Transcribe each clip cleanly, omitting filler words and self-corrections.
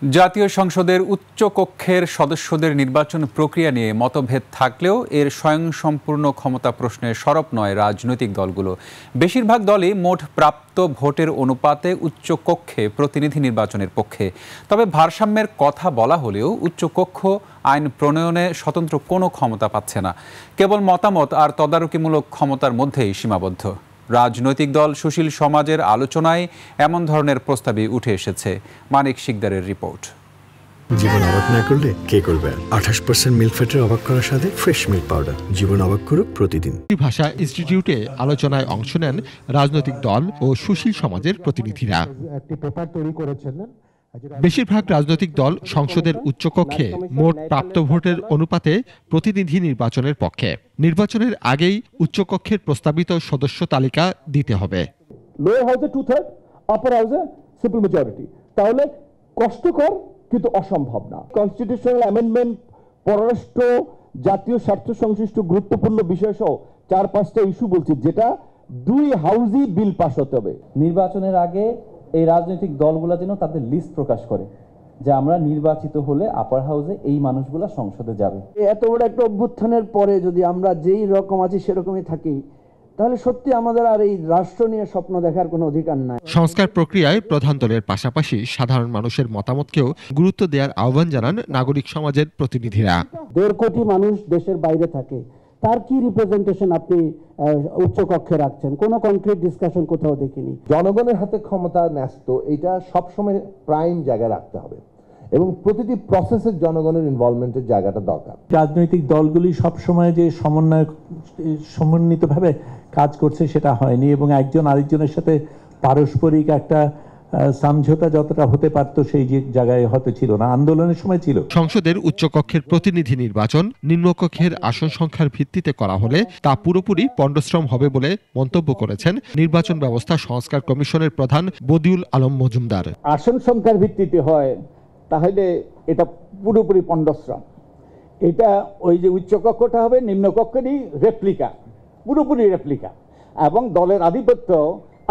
জাতীয় সংসদের উচ্চ কক্ষের সদস্যদের নির্বাচন প্রক্রিয়া নিয়ে মতভেদ থাকলেও এর স্বয়ংসম্পূর্ণ ক্ষমতা প্রশ্নে সরব নয় রাজনৈতিক দলগুলো। বেশিরভাগ দলই মোট প্রাপ্ত ভোটের অনুপাতে উচ্চ কক্ষে প্রতিনিধি নির্বাচনের পক্ষে। তবে ভারসাম্যের কথা বলা হলেও উচ্চ কক্ষ আইন প্রণয়নে স্বতন্ত্র কোনো ক্ষমতা পাচ্ছে না, কেবল মতামত আর তদারকিমূলক ক্ষমতার মধ্যেই সীমাবদ্ধ। রাজনৈতিক দল সুশীল সমাজের আলোচনায় এমন ধরনের প্রস্তাবই উঠে এসেছে। মানিক শিকদারের রিপোর্ট। জীবন অবাক না করলে কে করবে? 28% মিল্ক ফ্যাটের অবাক করার সাথে ফ্রেশ মিল্ক পাউডার। জীবন অবাক করুক প্রতিদিন। ভাষা ইনস্টিটিউটে আলোচনায় অংশ নেন রাজনৈতিক দল ও সুশীল সমাজের প্রতিনিধিরা। বেশিরভাগ রাজনৈতিক দল সংসদের উচ্চকক্ষে মোট প্রাপ্ত ভোটের অনুপাতে প্রতিনিধি নির্বাচনের পক্ষে। নির্বাচনের আগেই উচ্চকক্ষের প্রস্তাবিত সদস্য তালিকা দিতে হবে। লোয়ার হাউসে 2/3, আপার হাউসে সিম্পল মেজরিটি। তাহলে কষ্টকর কিন্তু অসম্ভব না। কনস্টিটিউশনাল অ্যামেন্ডমেন্ট, পররাষ্ট্র, জাতীয় স্বার্থ সংশ্লিষ্ট গুরুত্বপূর্ণ বিষয় সহ 4-5টা ইস্যু বলছি, যেটা 2 হাউসই বিল পাস হতে হবে। নির্বাচনের আগে এই রাজনৈতিক দলগুলো যেন তাদের লিস্ট প্রকাশ করে যে আমরা নির্বাচিত হলে আপার হাউসে এই মানুষগুলা সংসদে যাবে। এত বড় একটা অভ্যুত্থানের পরে যদি আমরা যেই রকম আছি সেরকমই থাকি, তাহলে সত্যি আমাদের আর এই রাষ্ট্র নিয়ে স্বপ্ন দেখার কোনো অধিকার নাই। সংস্কার প্রক্রিয়ায় প্রধান দলের পাশাপাশি সাধারণ মানুষের মতামতকেও গুরুত্ব দেওয়ার আহ্বান জানান নাগরিক সমাজের প্রতিনিধিরা। 1.5 কোটি মানুষ দেশের বাইরে থাকে, তার কি রিপ্রেজেন্টেশন আপনি উচ্চ কক্ষে রাখছেন? কোনো কনক্রিট ডিসকাশন কোথাও দেখিনি। জনগণের হাতে ক্ষমতা ন্যস্ত, এটা সবসময় প্রাইম জায়গায় রাখতে হবে এবং প্রতিটি প্রসেসের জনগণের ইনভলভমেন্টের জায়গাটা দরকার। রাজনৈতিক দলগুলি সবসময় যে সমন্বিতভাবে কাজ করছে সেটা হয়নি, এবং একজন আরেকজনের সাথে পারস্পরিক একটা সমঝোতা যতটা হতে পারত সেই জায়গায় হয়তো ছিল না, আন্দোলনের সময় ছিল। সংসদের উচ্চকক্ষের প্রতিনিধি নির্বাচন নিম্নকক্ষের আসন সংখ্যার ভিত্তিতে করা হলে তা পুরোপুরি পণ্ডশ্রম হবে বলে মন্তব্য করেছেন নির্বাচন ব্যবস্থা সংস্কার কমিশনের প্রধান বদিউল আলম মজুমদার। আসন সংখ্যার ভিত্তিতে হয় তাহলে এটা পুরোপুরি পণ্ডশ্রম। এটা ওই যে উচ্চকক্ষটা হবে নিম্নকক্ষেরই রেপ্লিকা, পুরোপুরি রেপ্লিকা, এবং দলের আধিপত্য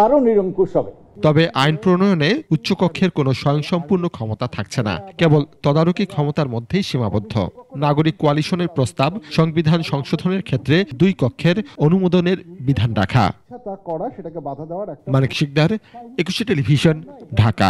আরো নিরঙ্কুশ হবে। তবে আইন প্রণয়নে উচ্চকক্ষের কোনো স্বয়ংসম্পূর্ণ ক্ষমতা থাকছে না, কেবল তদারকি ক্ষমতার মধ্যেই সীমাবদ্ধ। নাগরিক কোয়ালিশনের প্রস্তাব সংবিধান সংশোধনের ক্ষেত্রে 2 কক্ষের অনুমোদনের বিধান রাখা। মানিক শিকদার, 21 টেলিভিশন, ঢাকা।